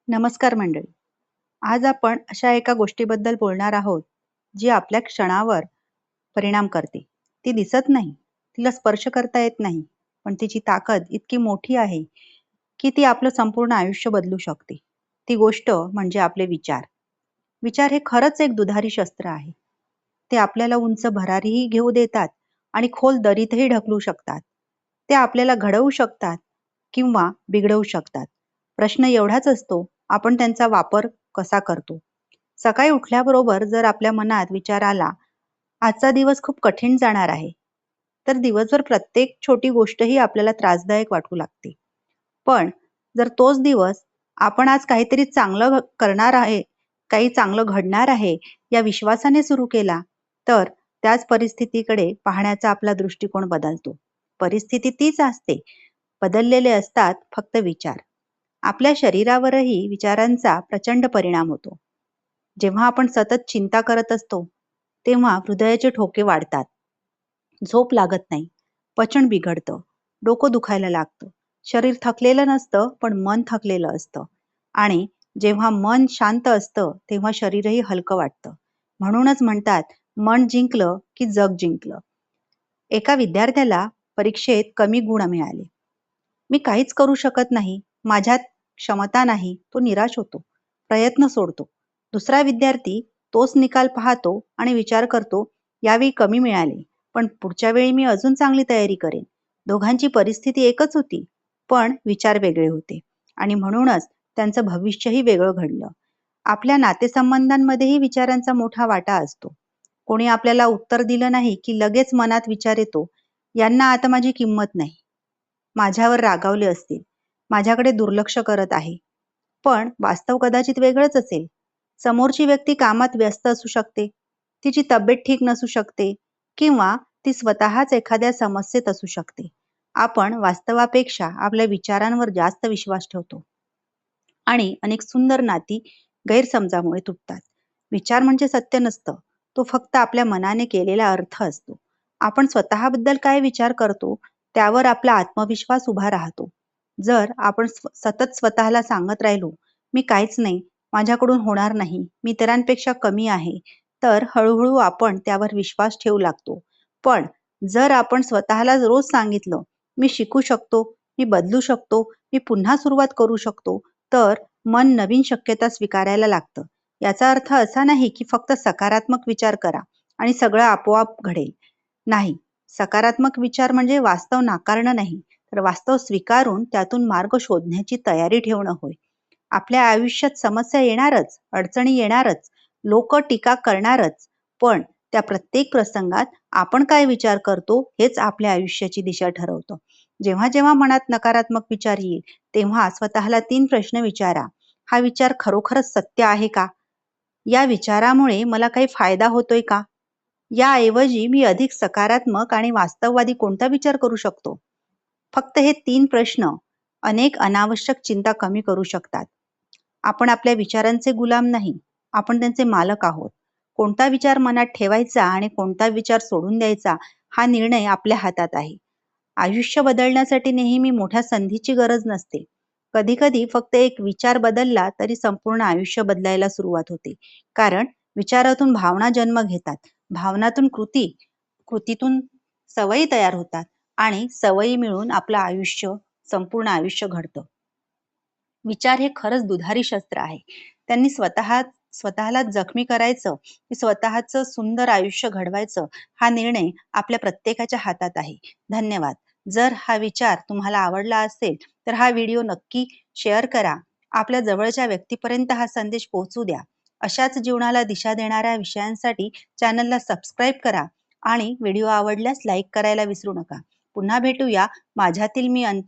नमस्कार मंडळी. आज आपण अशा एका गोष्टीबद्दल बोलणार आहोत, जी आपल्या क्षणावर परिणाम करते. ती दिसत नाही, तिला स्पर्श करता येत नाही, पण तिची ताकद इतकी मोठी आहे, की ती आपलं संपूर्ण आयुष्य बदलू शकते. ती गोष्ट म्हणजे आपले विचार. विचार हे खरंच एक दुधारी शस्त्र आहे. ते आपल्याला उंच भरारीही घेऊ देतात आणि खोल दरीतही ढकलू शकतात. ते आपल्याला घडवू शकतात किंवा बिघडवू शकतात. प्रश्न एवढाच असतो, आपण त्यांचा वापर कसा करतो? सकाळी उठल्याबरोबर जर आपल्या मनात विचार आला, आजचा दिवस खूप कठीण जाणार आहे, तर दिवसभर प्रत्येक छोटी गोष्टही आपल्याला त्रासदायक वाटू लागते. पण जर तोच दिवस आपण आज काहीतरी चांगलं करणार आहे, काही चांगलं घडणार आहे, या विश्वासाने सुरू केला, तर त्याच परिस्थितीकडे पाहण्याचा आपला दृष्टिकोन बदलतो. परिस्थिती तीच असते, बदललेले असतात फक्त विचार. आपल्या शरीरावरही विचारांचा प्रचंड परिणाम होतो. जेव्हा आपण सतत चिंता करत असतो, तेव्हा हृदयाचे ठोके वाढतात, झोप लागत नाही, पचन बिघडतं, डोकं दुखायला लागतं. शरीर थकलेलं नसतं, पण मन थकलेलं असतं. आणि जेव्हा मन शांत असतं, तेव्हा शरीरही हलकं वाटतं. म्हणूनच म्हणतात, मन जिंकलं की जग जिंकलं. एका विद्यार्थ्याला परीक्षेत कमी गुण मिळाले. मी काहीच करू शकत नाही, माझ्यात क्षमता नाही, तो निराश होतो, प्रयत्न सोडतो. दुसरा विद्यार्थी तोच निकाल पाहतो आणि विचार करतो, यावेळी कमी मिळाले, पण पुढच्या वेळी मी अजून चांगली तयारी करेन. दोघांची परिस्थिती एकच होती, पण विचार वेगळे होते आणि म्हणूनच त्यांचं भविष्यही वेगळं घडलं. आपल्या नातेसंबंधांमध्येही विचारांचा मोठा वाटा असतो. कोणी आपल्याला उत्तर दिलं नाही की लगेच मनात विचार येतो, यांना आता माझी किंमत नाही, माझ्यावर रागावले असतील, माझ्याकडे दुर्लक्ष करत आहे. पण वास्तव कदाचित वेगळंच असेल. समोरची व्यक्ती कामात व्यस्त असू शकते, तिची तब्येत ठीक नसू शकते किंवा ती स्वतःच एखाद्या समस्येत असू शकते. आपण वास्तवापेक्षा आपल्या विचारांवर जास्त विश्वास ठेवतो आणि अनेक सुंदर नाती गैरसमजामुळे तुटतात. विचार म्हणजे सत्य नसतं, तो फक्त आपल्या मनाने केलेला अर्थ असतो. आपण स्वतःबद्दल काय विचार करतो, त्यावर आपला आत्मविश्वास उभा राहतो. जर आपण सतत स्वतःला सांगत राहिलो, मी काहीच नाही, माझ्याकडून होणार नाही, मी इतरांपेक्षा कमी आहे, तर हळूहळू आपण त्यावर विश्वास ठेवू लागतो. पण जर आपण स्वतःला रोज सांगितलं, मी शिकू शकतो, मी बदलू शकतो, मी पुन्हा सुरुवात करू शकतो, तर मन नवीन शक्यता स्वीकारायला लागतं. याचा अर्थ असा नाही की फक्त सकारात्मक विचार करा आणि सगळं आपोआप घडेल. नाही, सकारात्मक विचार म्हणजे वास्तव नाकारणं नाही, तर वास्तव स्वीकारून त्यातून मार्ग शोधण्याची तयारी ठेवणं होय. आपल्या आयुष्यात समस्या येणारच, अडचणी येणारच, लोक टीका करणारच, पण त्या प्रत्येक प्रसंगात आपण काय विचार करतो हेच आपल्या आयुष्याची दिशा ठरवतं. जेव्हा जेव्हा मनात नकारात्मक विचार येईल, तेव्हा स्वतःला 3 प्रश्न विचारा. हा विचार खरोखरच सत्य आहे का? या विचारामुळे मला काही फायदा होतोय का? याऐवजी मी अधिक सकारात्मक आणि वास्तववादी कोणता विचार करू शकतो? फक्त हे 3 प्रश्न अनेक अनावश्यक चिंता कमी करू शकतात. आपण आपल्या विचारांचे गुलाम नाही, आपण त्यांचे मालक आहोत. कोणता विचार मनात ठेवायचा आणि कोणता विचार सोडून द्यायचा, हा निर्णय आपल्या हातात आहे. आयुष्य बदलण्यासाठी नेहमी मोठ्या संधीची गरज नसते. कधी-कधी फक्त एक विचार बदलला तरी संपूर्ण आयुष्य बदलायला सुरुवात होते. कारण विचारातून भावना जन्म घेतात, भावनातून कृती, कृतीतून सवयी तयार होतात आणि सवयी मिळून आपलं आयुष्य, संपूर्ण आयुष्य घडतं. विचार हे खरंच दुधारी शस्त्र आहे. त्यांनी स्वतःला जखमी करायचं की स्वतःचं सुंदर आयुष्य घडवायचं, हा निर्णय आपल्या प्रत्येकाच्या हातात आहे. धन्यवाद. जर हा विचार तुम्हाला आवडला असेल, तर हा व्हिडिओ नक्की शेअर करा. आपल्या जवळच्या व्यक्तीपर्यंत हा संदेश पोहोचू द्या. अशाच जीवनाला दिशा देणाऱ्या विषयांसाठी चॅनलला सबस्क्राईब करा आणि व्हिडिओ आवडल्यास लाईक करायला विसरू नका. पुन्हा भेटूया माझ्यातील मी अंतर